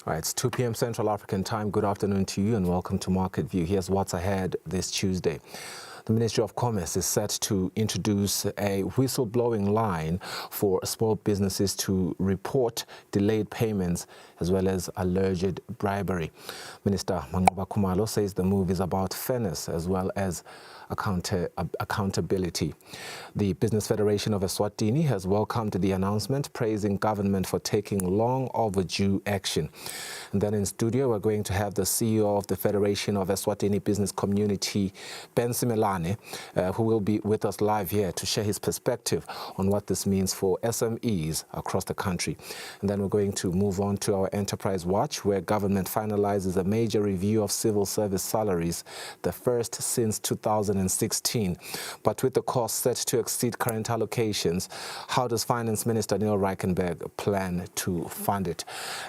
All right, it's 2 p.m. Central African time. Good afternoon to you and welcome to Market View. Here's what's ahead this Tuesday. The Ministry of Commerce is set to introduce a whistleblowing line for small businesses to report delayed payments as well as alleged bribery. Minister Mangoba Kumalo says the move is about fairness as well as accountability. The Business Federation of Eswatini has welcomed the announcement, praising government for taking long overdue action. And then in studio, we're going to have the CEO of the Federation of Eswatini Business Community, Ben Simelane, who will be with us live here to share his perspective on what this means for SMEs across the country. And then we're going to move on to our Enterprise Watch, where government finalizes a major review of civil service salaries, the first since 2016. But with the cost set to exceed current allocations, how does Finance Minister Neil Reichenberg plan to fund it?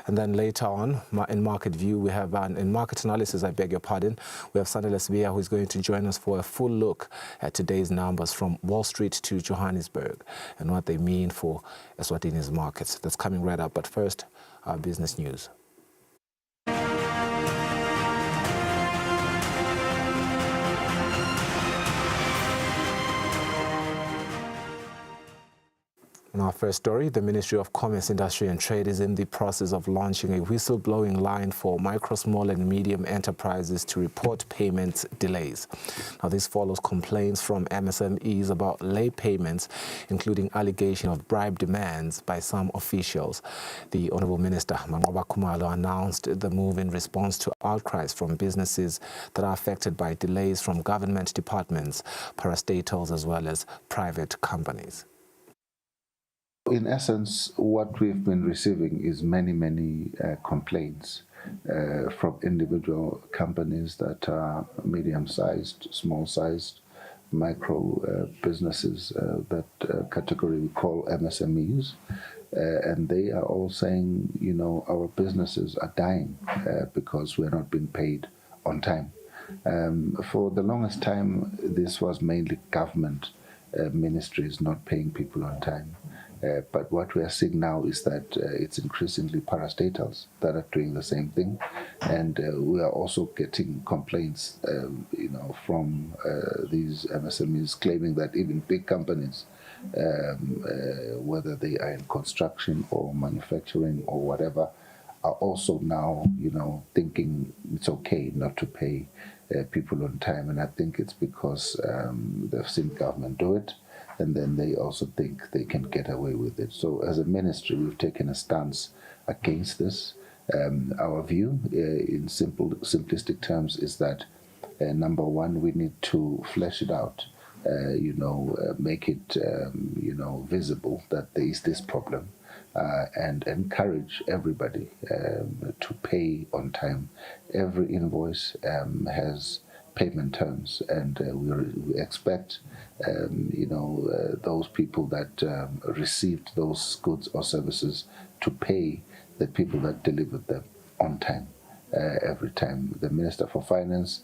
And then later on, in Market View, we have, in Market Analysis, I beg your pardon, we have Sandile Lesbia, who is going to join us for a full look at today's numbers from Wall Street to Johannesburg and what they mean for Eswatini's markets. That's coming right up. But first, our business news. In our first story, the Ministry of Commerce, Industry and Trade is in the process of launching a whistleblowing line for micro, small and medium enterprises to report payment delays. Now, this follows complaints from MSMEs about late payments, including allegation of bribe demands by some officials. The Honourable Minister, Mangoba Kumalo, announced the move in response to outcries from businesses that are affected by delays from government departments, parastatals as well as private companies. In essence, what we've been receiving is many complaints from individual companies that are medium-sized, small-sized, micro businesses, that category we call MSMEs. And they are all saying, you know, our businesses are dying because we're not being paid on time. For the longest time, this was mainly government ministries not paying people on time. But what we are seeing now is that it's increasingly parastatals that are doing the same thing, and we are also getting complaints, you know, from these MSMEs claiming that even big companies, whether they are in construction or manufacturing or whatever, are also now, you know, thinking it's okay not to pay people on time, and I think it's because they've seen government do it. And then they also think they can get away with it. So as a ministry, we've taken a stance against this. Our view, in simplistic terms, is that, number one, we need to flesh it out, make it, visible that there is this problem, and encourage everybody to pay on time. Every invoice has payment terms, and we expect those people that received those goods or services to pay the people that delivered them on time every time. The Minister for Finance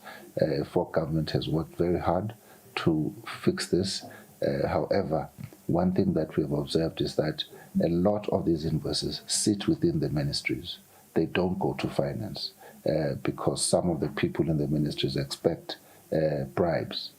for government has worked very hard to fix this. However, one thing that we have observed is that a lot of these invoices sit within the ministries. They don't go to finance because some of the people in the ministries expect bribes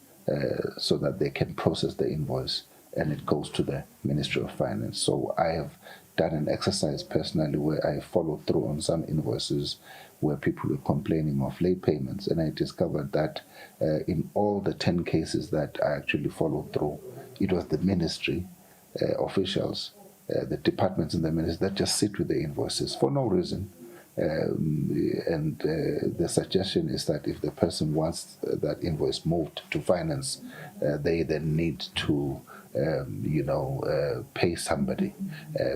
so that they can process the invoice and it goes to the Ministry of Finance. So I have done an exercise personally where I followed through on some invoices where people were complaining of late payments, and I discovered that in all the 10 cases that I actually followed through, it was the ministry officials, the departments in the ministry that just sit with the invoices for no reason. The suggestion is that if the person wants that invoice moved to finance, they then need to pay somebody.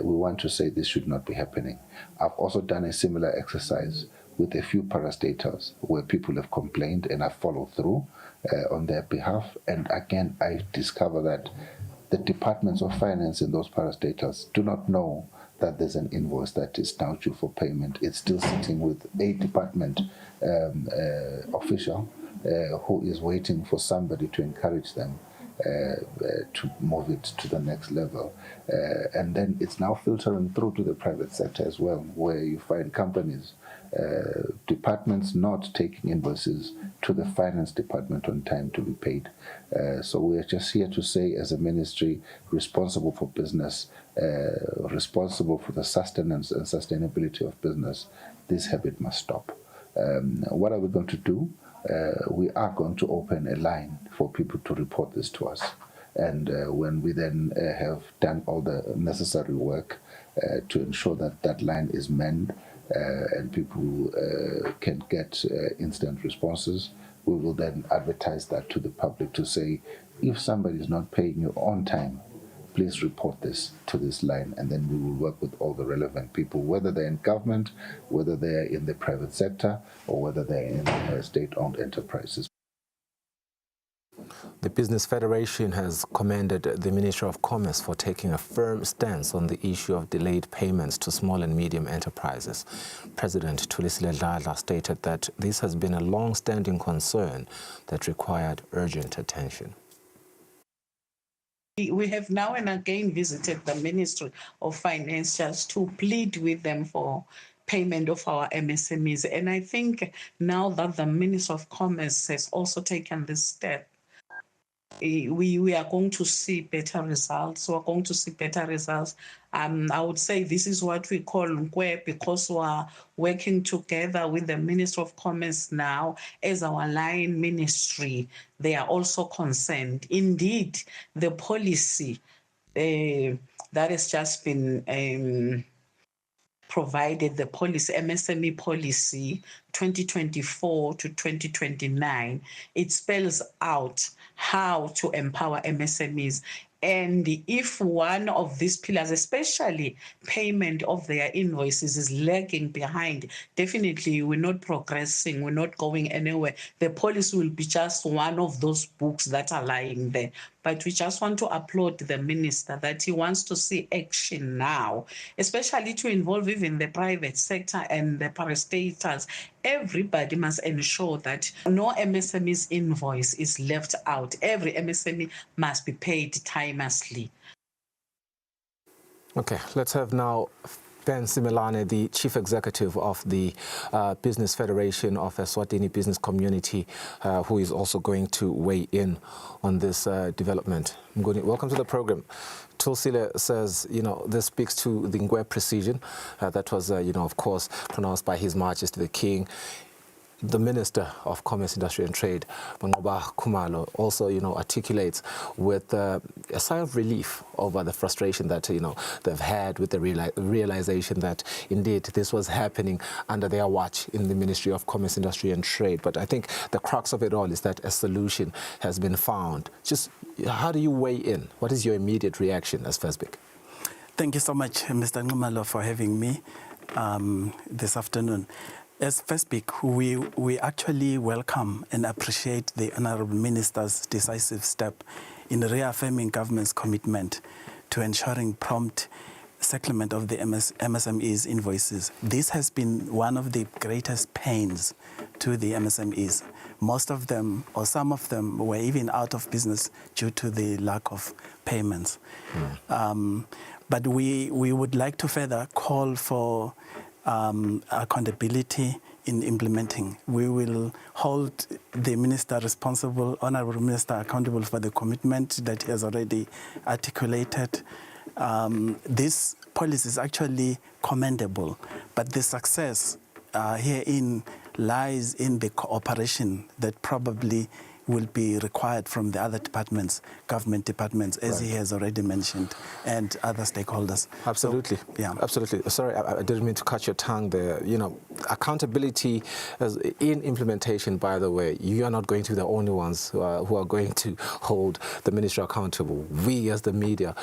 We want to say this should not be happening. I've also done a similar exercise with a few parastatals where people have complained, and I followed through on their behalf. And again, I discover that the departments of finance in those parastatals do not know that there's an invoice that is now due for payment. It's still sitting with a department official who is waiting for somebody to encourage them to move it to the next level. And then it's now filtering through to the private sector as well, where you find companies, departments not taking invoices to the finance department on time to be paid. So we're just here to say, as a ministry responsible for business, responsible for the sustenance and sustainability of business, this habit must stop. What are we going to do? We are going to open a line for people to report this to us. And when we then have done all the necessary work to ensure that that line is manned and people can get instant responses, we will then advertise that to the public to say, if somebody is not paying you on time, please report this to this line, and then we will work with all the relevant people, whether they're in government, whether they're in the private sector, or whether they're in state-owned enterprises. The Business Federation has commended the Ministry of Commerce for taking a firm stance on the issue of delayed payments to small and medium enterprises. President Thulisile Dladla stated that this has been a long-standing concern that required urgent attention. We have now and again visited the Ministry of Finance just to plead with them for payment of our MSMEs. And I think now that the Ministry of Commerce has also taken this step, we are going to see better results. We're going to see better results. I would say this is what we call Nkwe, because we are working together with the Ministry of Commerce now as our line ministry. They are also concerned. Indeed, the policy that has just been provided, the policy, MSME policy 2024 to 2029, it spells out how to empower MSMEs. And if one of these pillars, especially payment of their invoices, is lagging behind, definitely we're not progressing, we're not going anywhere. The policy will be just one of those books that are lying there. But we just want to applaud the minister that he wants to see action now, especially to involve even the private sector and the parastatals. Everybody must ensure that no MSME's invoice is left out. Every MSME must be paid timelessly. Okay, let's have now Ben Simelane, the Chief Executive of the Business Federation of Eswatini Business Community, who is also going to weigh in on this development. Welcome to the program. Thulisile says, this speaks to the Nkwe precision that was, of course, pronounced by His Majesty the King. The Minister of Commerce, Industry and Trade, Mangoba Khumalo, also, articulates with a sigh of relief over the frustration that, they've had with the realization that, indeed, this was happening under their watch in the Ministry of Commerce, Industry and Trade. But I think the crux of it all is that a solution has been found. Just how do you weigh in? What is your immediate reaction as FESBIC? Thank you so much, Mr. Ngumalo, for having me this afternoon. As FESBIC, we actually welcome and appreciate the Honourable Minister's decisive step in reaffirming government's commitment to ensuring prompt settlement of the MSMEs invoices. This has been one of the greatest pains to the MSMEs. Most of them, or some of them, were even out of business due to the lack of payments. But we would like to further call for accountability in implementing. We will hold the minister responsible, Honourable Minister, accountable for the commitment that he has already articulated. This policy is actually commendable, but the success herein lies in the cooperation that probably will be required from the other departments, government departments, as he has already mentioned, and other stakeholders. Absolutely. So, yeah. Absolutely. Sorry, I didn't mean to cut your tongue there. Accountability in implementation, by the way, you are not going to be the only ones who are going to hold the ministry accountable. We, as the media,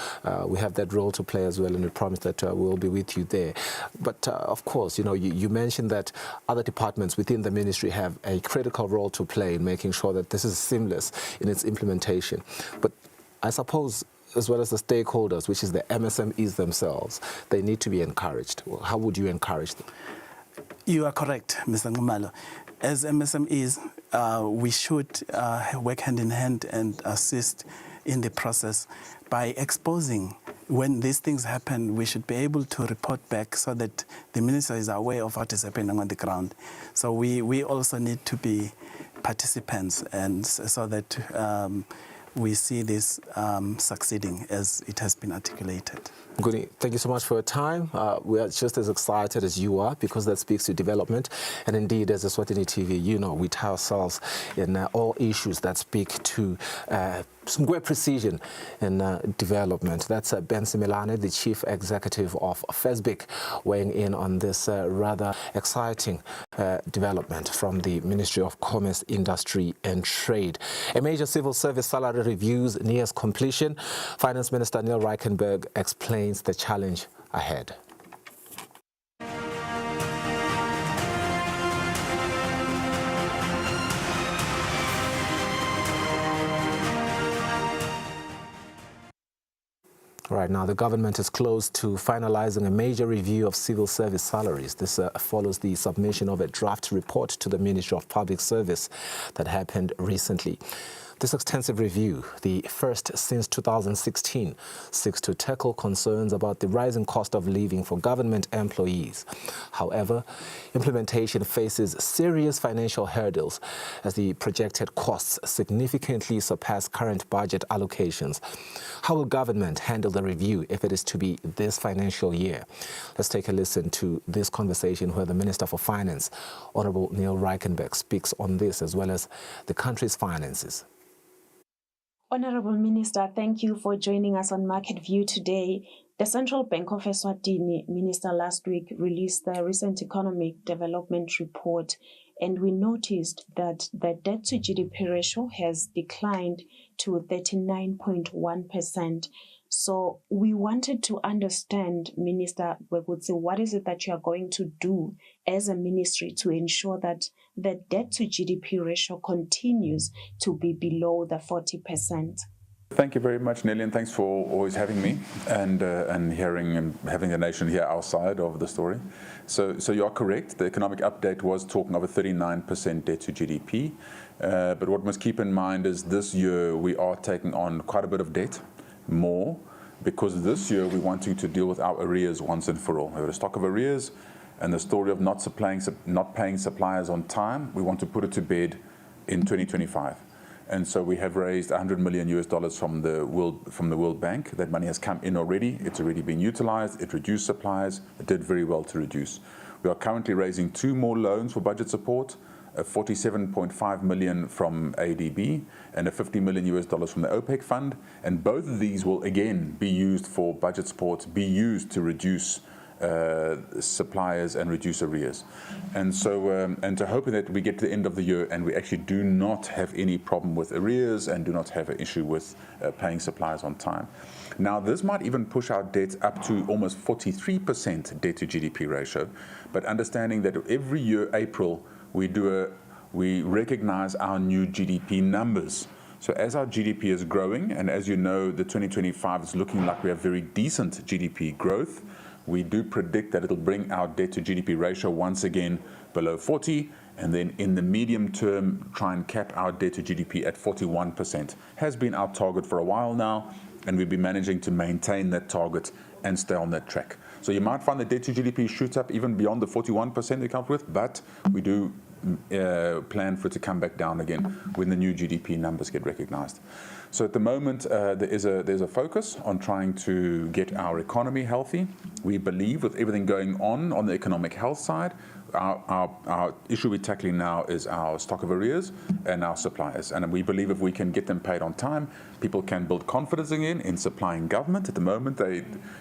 we have that role to play as well, and we promise that we'll be with you there. But, of course, you mentioned that other departments within the ministry have a critical role to play in making sure that this is seamless in its implementation. But I suppose, as well as the stakeholders, which is the MSMEs themselves, they need to be encouraged. How would you encourage them? You are correct, Mr. Ngumalo. As MSMEs, we should work hand in hand and assist in the process. By exposing when these things happen, we should be able to report back so that the minister is aware of what is happening on the ground. So we also need to be participants, and so that we see this succeeding as it has been articulated. Guni, thank you so much for your time. We are just as excited as you are, because that speaks to development. And indeed, as Eswatini TV, you know, we tie ourselves in all issues that speak to some great precision in development. That's Ben Similane, the Chief Executive of FESBIC, weighing in on this rather exciting development from the Ministry of Commerce, Industry and Trade. A major civil service salary reviews nears completion. Finance Minister Neil Reichenberg explains the challenge ahead. Right now, the government is close to finalizing a major review of civil service salaries. This follows the submission of a draft report to the Ministry of Public Service that happened recently. This extensive review, the first since 2016, seeks to tackle concerns about the rising cost of living for government employees. However, implementation faces serious financial hurdles as the projected costs significantly surpass current budget allocations. How will government handle the review if it is to be this financial year? Let's take a listen to this conversation where the Minister for Finance, Honourable Neil Reichenberg, speaks on this as well as the country's finances. Honourable Minister, thank you for joining us on Market View today. The Central Bank of Eswatini, Minister, last week released the recent economic development report, and we noticed that the debt to GDP ratio has declined to 39.1%. So we wanted to understand, Minister Gwegutse, what is it that you are going to do as a ministry to ensure that the debt to GDP ratio continues to be below the 40%? Thank you very much, Nelly, and thanks for always having me and hearing and having the nation hear our side of the story. So you are correct. The economic update was talking of a 39% debt to GDP. But what we must keep in mind is this year we are taking on quite a bit of debt, more, because this year we're wanting to deal with our arrears once and for all. We have a stock of arrears, and the story of not paying suppliers on time, we want to put it to bed in 2025. And so we have raised $100 million from the World Bank. That money has come in already. It's already been utilized. It reduced supplies. It did very well to reduce. We are currently raising 2 more loans for budget support, a $47.5 million from ADB and a $50 million from the OPEC fund. And both of these will again be used for budget support, be used to reduce suppliers and reduce arrears. And so, and to hope that we get to the end of the year and we actually do not have any problem with arrears and do not have an issue with paying suppliers on time. Now, this might even push our debt up to almost 43% debt to GDP ratio, but understanding that every year, April, we recognize our new GDP numbers. So as our GDP is growing, and as you know, the 2025 is looking like we have very decent GDP growth, we do predict that it'll bring our debt to GDP ratio once again below 40, and then in the medium term, try and cap our debt to GDP at 41%. Has been our target for a while now, and we'll be managing to maintain that target and stay on that track. So you might find the debt to GDP shoot up even beyond the 41% we come with, but we do plan for it to come back down again when the new GDP numbers get recognized. So at the moment, there's a focus on trying to get our economy healthy. We believe with everything going on the economic health side, our issue we're tackling now is our stock of arrears and our suppliers. And we believe if we can get them paid on time, people can build confidence again in supplying government. At the moment,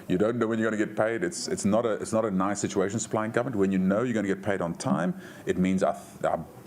you don't know when you're going to get paid. It's not a nice situation supplying government. When you know you're going to get paid on time, it means I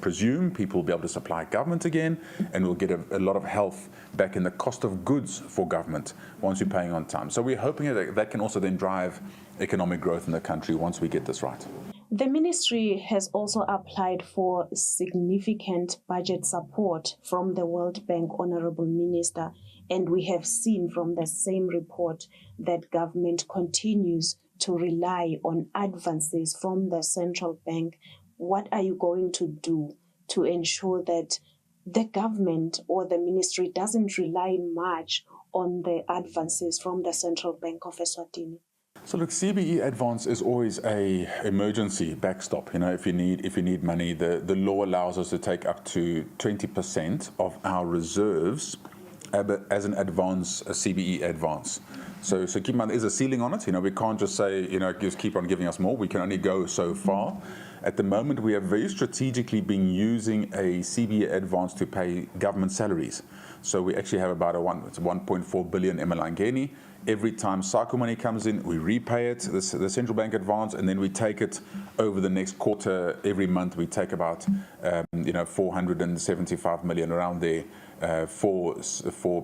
presume people will be able to supply government again, and we'll get a lot of health back in the cost of goods for government once we're paying on time. So we're hoping that can also then drive economic growth in the country once we get this right. The ministry has also applied for significant budget support from the World Bank, Honourable Minister, and we have seen from the same report that government continues to rely on advances from the central bank. What are you going to do to ensure that the government or the ministry doesn't rely much on the advances from the Central Bank of Eswatini? So look, CBE advance is always a emergency backstop. You know, if you need money, the law allows us to take up to 20% of our reserves as an advance, a CBE advance. So keep in mind, there's a ceiling on it. You know, we can't just say, you know, just keep on giving us more. We can only go so far. At the moment, we have very strategically been using a CBE advance to pay government salaries. So we actually have about 1.4 billion emalangeni. Every time cycle money comes in, we repay it, the central bank advance, and then we take it over the next quarter. Every month we take about 475 million around there for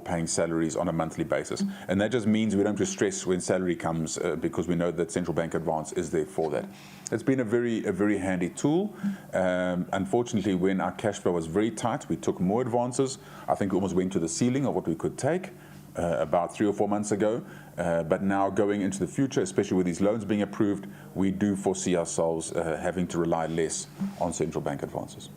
paying salaries on a monthly basis. And that just means we don't have to stress when salary comes because we know that central bank advance is there for that. It's been a very handy tool. Unfortunately, when our cash flow was very tight, we took more advances. I think we almost went to the ceiling of what we could take about 3 or 4 months ago. But now going into the future, especially with these loans being approved, we do foresee ourselves having to rely less on central bank advances.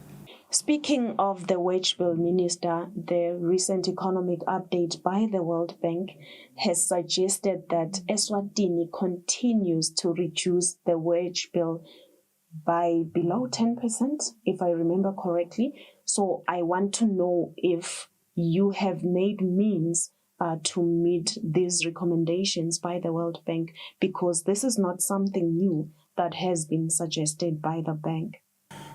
Speaking of the wage bill, Minister, the recent economic update by the World Bank has suggested that Eswatini continues to reduce the wage bill by below 10%, if I remember correctly. So I want to know if you have made means to meet these recommendations by the World Bank, because this is not something new that has been suggested by the bank.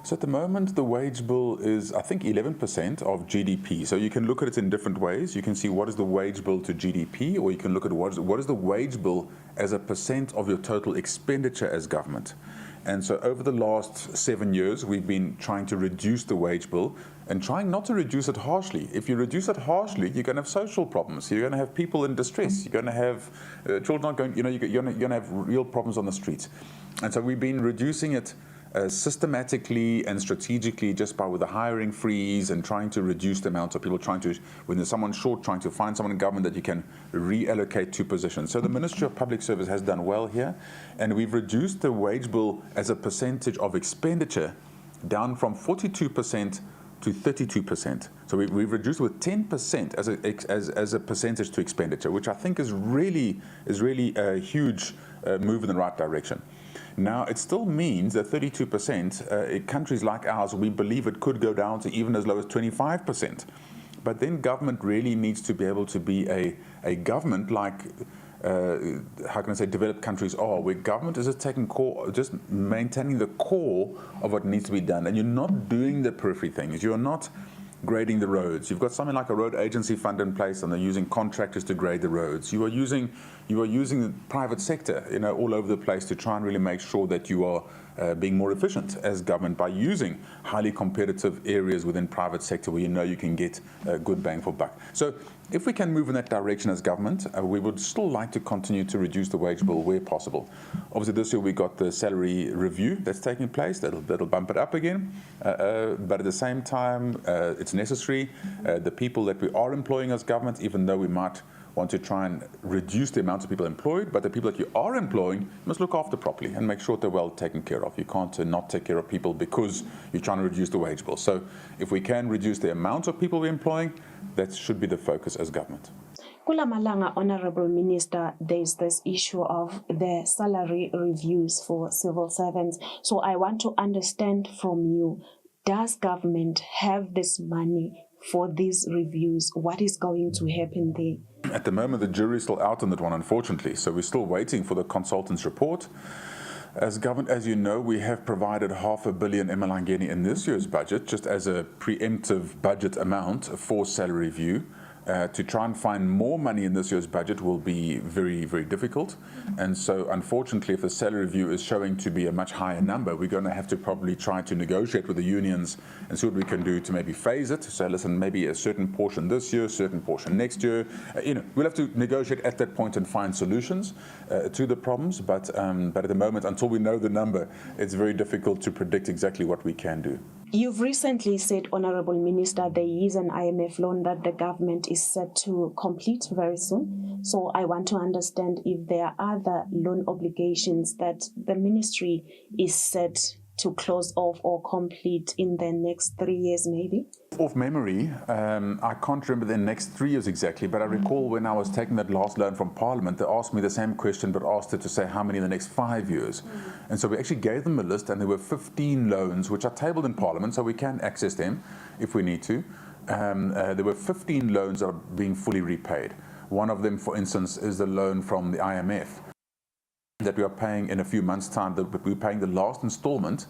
So at the moment, the wage bill is, I think, 11% of GDP. So you can look at it in different ways. You can see what is the wage bill to GDP, or you can look at what is the wage bill as a percent of your total expenditure as government. And so over the last 7 years, we've been trying to reduce the wage bill and trying not to reduce it harshly. If you reduce it harshly, you're going to have social problems. You're going to have people in distress. You're going to have children not going, you're going to have real problems on the streets. And so we've been reducing it systematically and strategically, just with a hiring freeze and trying to reduce the amount of people when there's someone short, trying to find someone in government that you can reallocate to positions. So the Ministry of Public Service has done well here, and we've reduced the wage bill as a percentage of expenditure down from 42% to 32%. So we've reduced with 10% as a percentage to expenditure, which I think is really a huge move in the right direction. Now, it still means that 32%, in countries like ours, we believe it could go down to even as low as 25%. But then government really needs to be able to be a government like, how can I say, developed countries are, where government is just maintaining the core of what needs to be done. And you're not doing the periphery things. You're not grading the roads. You've got something like a road agency fund in place, and they're using contractors to grade the roads. You are using the private sector, all over the place to try and really make sure that you are being more efficient as government by using highly competitive areas within private sector where you can get a good bang for buck. So if we can move in that direction as government, we would still like to continue to reduce the wage bill where possible. Obviously, this year we got the salary review that's taking place. That'll bump it up again. But at the same time, it's necessary. The people that we are employing as government, even though we might want to try and reduce the amount of people employed, but the people that you are employing, you must look after properly and make sure they're well taken care of. You can't not take care of people because you're trying to reduce the wage bill. So if we can reduce the amount of people we're employing, that should be the focus as government. Kula Malanga, Honorable Minister, there's this issue of the salary reviews for civil servants. So I want to understand from you, does government have this money for these reviews? What is going to happen there? At the moment, the jury's still out on that one, unfortunately. So we're still waiting for the consultant's report. As government, as you know, we have provided 500 million emalangeni in this year's budget, just as a preemptive budget amount for salary review. To try and find more money in this year's budget will be very difficult. And so, unfortunately, if the salary review is showing to be a much higher number, we're going to have to probably try to negotiate with the unions and see what we can do to maybe phase it. So, listen, maybe a certain portion this year, a certain portion next year. We'll have to negotiate at that point and find solutions to the problems. But at the moment, until we know the number, it's very difficult to predict exactly what we can do. You've recently said, Honorable Minister, there is an IMF loan that the government is set to complete very soon. So I want to understand if there are other loan obligations that the ministry is set to close off or complete in the next 3 years, maybe? Off memory, I can't remember the next 3 years exactly, but I recall when I was taking that last loan from Parliament, they asked me the same question, but asked it to say how many in the next 5 years. And so we actually gave them a list, and there were 15 loans, which are tabled in Parliament, so we can access them if we need to. There were 15 loans that are being fully repaid. One of them, for instance, is the loan from the IMF that we are paying in a few months' time. We're paying the last installment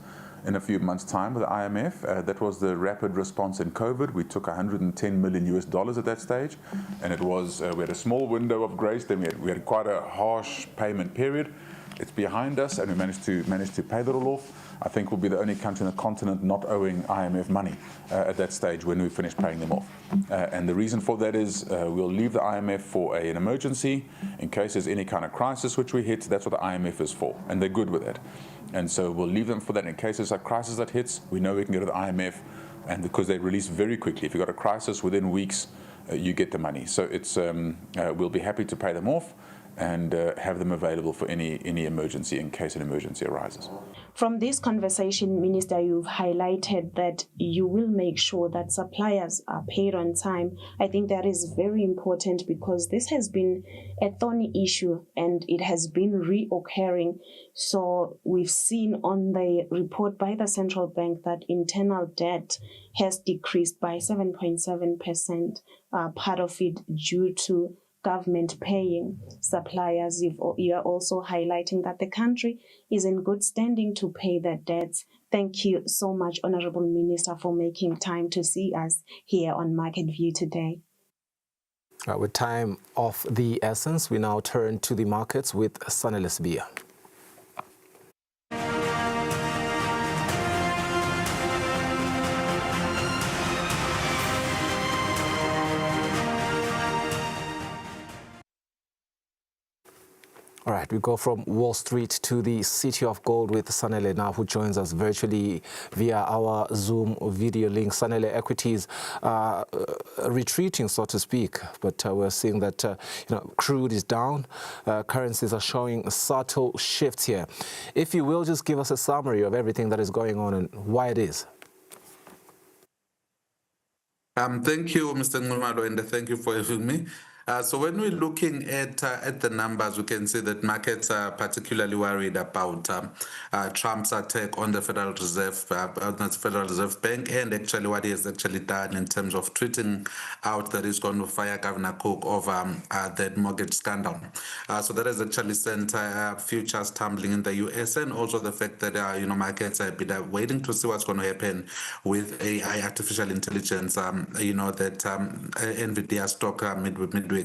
in a few months' time with the IMF. That was the rapid response in COVID. We took $110 million at that stage, and it was we had a small window of grace. Then we had quite a harsh payment period. It's behind us, and we managed to pay that all off. I think we'll be the only country on the continent not owing IMF money at that stage when we finish paying them off. And the reason for that is we'll leave the IMF for an emergency in case there's any kind of crisis which we hit. That's what the IMF is for, and they're good with that. And so we'll leave them for that in case there's a crisis that hits. We know we can go to the IMF, and because they release very quickly. If you've got a crisis within weeks, you get the money. So it's we'll be happy to pay them off and have them available for any emergency in case an emergency arises. From this conversation, Minister, you've highlighted that you will make sure that suppliers are paid on time. I think that is very important because this has been a thorny issue and it has been reoccurring. So we've seen on the report by the central bank that internal debt has decreased by 7.7%, part of it due to government paying suppliers. You are also highlighting that the country is in good standing to pay their debts. Thank you so much, Honorable Minister, for making time to see us here on Market View today. With time of the essence, we now turn to the markets with Sanele Sibia. All right, we go from Wall Street to the City of Gold with Sanele now, who joins us virtually via our Zoom video link. Sanele, equities are retreating, so to speak, but we're seeing that crude is down. Currencies are showing subtle shifts here. If you will, just give us a summary of everything that is going on and why it is. Thank you, Mr. Ngumalo, and thank you for having me. So when we're looking at the numbers, we can see that markets are particularly worried about Trump's attack on the Federal Reserve Bank, and actually what he has actually done in terms of tweeting out that he's going to fire Governor Cook over that mortgage scandal. So that has actually sent futures tumbling in the US, and also the fact that markets have been waiting to see what's going to happen with AI, artificial intelligence. That NVIDIA stock midweek.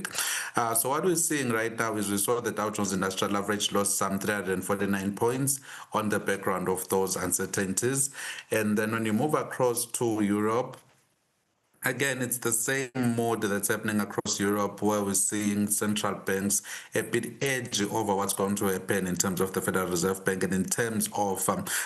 So what we're seeing right now is we saw the Dow Jones Industrial Average lost some 349 points on the background of those uncertainties. And then when you move across to Europe, again, it's the same mode that's happening across Europe, where we're seeing central banks a bit edgy over what's going to happen in terms of the Federal Reserve Bank and in terms of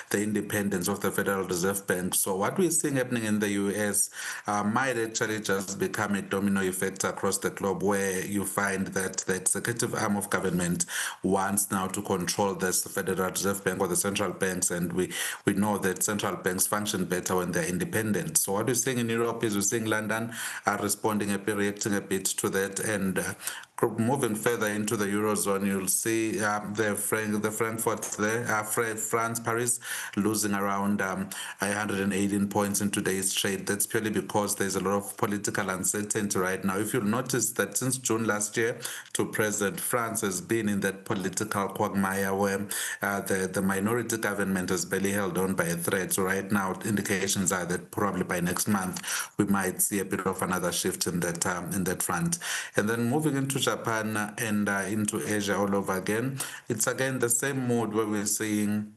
the independence of the Federal Reserve Bank. So what we're seeing happening in the US might actually just become a domino effect across the globe, where you find that the executive arm of government wants now to control this Federal Reserve Bank or the central banks, and we know that central banks function better when they're independent. So what we're seeing in Europe is we're seeing London are reacting a bit to that, and moving further into the Eurozone, you'll see the Frankfurt there, France, Paris, losing around 118 points in today's trade. That's purely because there's a lot of political uncertainty right now. If you'll notice that since June last year to present, France has been in that political quagmire where the minority government has barely held on by a thread. So right now, indications are that probably by next month, we might see a bit of another shift in that front. And then moving into Japan and into Asia all over again, it's again the same mood where we're seeing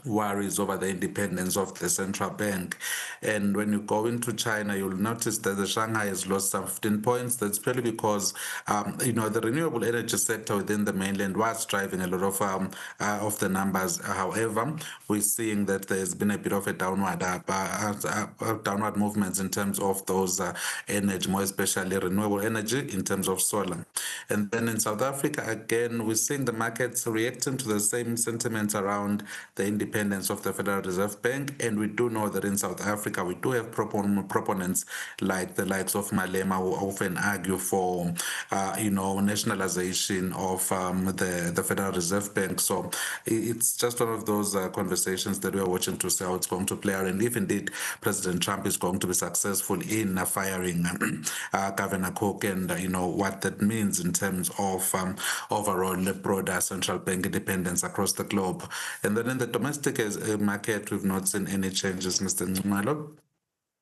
worries over the independence of the central bank. And when you go into China, you'll notice that the Shanghai has lost some 15 points. That's purely because the renewable energy sector within the mainland was driving a lot of the numbers. However, we're seeing that there's been a bit of a downward movements in terms of those energy, more especially renewable energy in terms of solar. And then in South Africa, again, we're seeing the markets reacting to the same sentiments around the independence independence of the Federal Reserve Bank, and we do know that in South Africa we do have proponents like the likes of Malema who often argue for, nationalization of the Federal Reserve Bank. So it's just one of those conversations that we are watching to see how it's going to play out, and if indeed President Trump is going to be successful in firing Governor Cook, and what that means in terms of overall broader central bank independence across the globe. And then in the domestic market, we've not seen any changes, Mr. Nxumalo.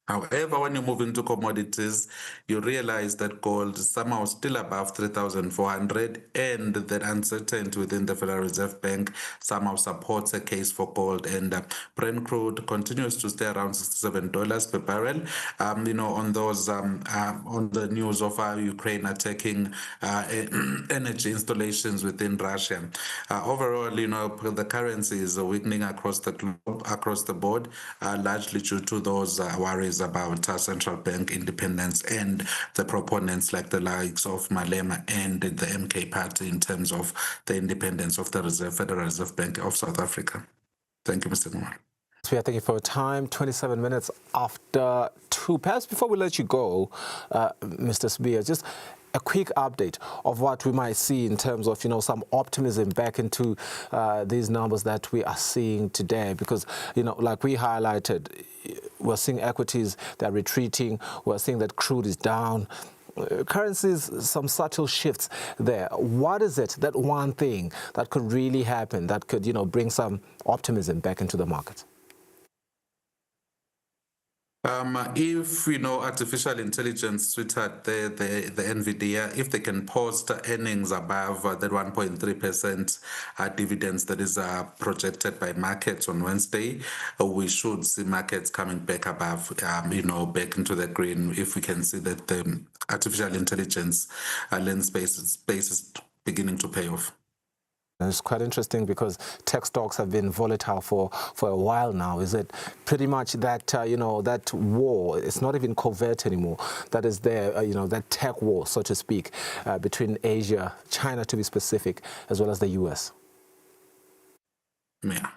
However, when you move into commodities, you realize that gold is somehow still above 3,400, and that uncertainty within the Federal Reserve Bank somehow supports a case for gold. And Brent crude continues to stay around $67 per barrel. On those on the news of Ukraine attacking energy installations within Russia. Overall, the currency is weakening across the globe, across the board, largely due to those worries about central bank independence and the proponents like the likes of Malema and the MK party in terms of the independence of the Federal Reserve Bank of South Africa. Thank you, Mr. Kumar. Thank you for your time. 27 minutes after 2. Perhaps before we let you go, Mr. Sibiya, just a quick update of what we might see in terms of, some optimism back into these numbers that we are seeing today. Because, like we highlighted, we're seeing equities that are retreating. We're seeing that crude is down. Currencies, some subtle shifts there. What is it, that one thing that could really happen that could, bring some optimism back into the market? If artificial intelligence, sweetheart, the NVIDIA, if they can post earnings above that 1.3% dividends that is projected by markets on Wednesday, we should see markets coming back above, back into the green, if we can see that the artificial intelligence lens space is beginning to pay off. And it's quite interesting because tech stocks have been volatile for a while now. Is it pretty much that, that war, it's not even covert anymore, that is there, that tech war, so to speak, between Asia, China to be specific, as well as the US? Yeah.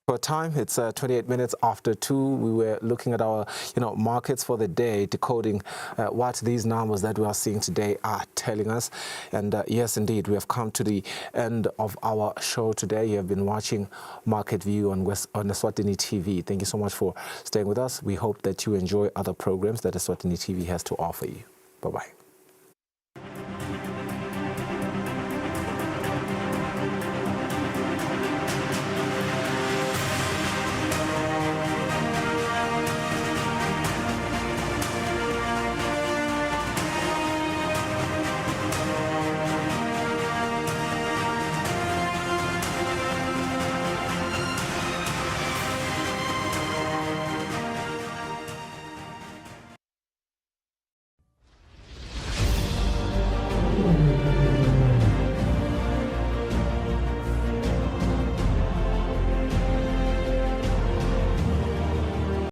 For time, it's 28 minutes after 2. We were looking at our, markets for the day, decoding what these numbers that we are seeing today are telling us. And yes, indeed, we have come to the end of our show today. You have been watching Market View on Eswatini TV. Thank you so much for staying with us. We hope that you enjoy other programs that Eswatini TV has to offer you. Bye-bye.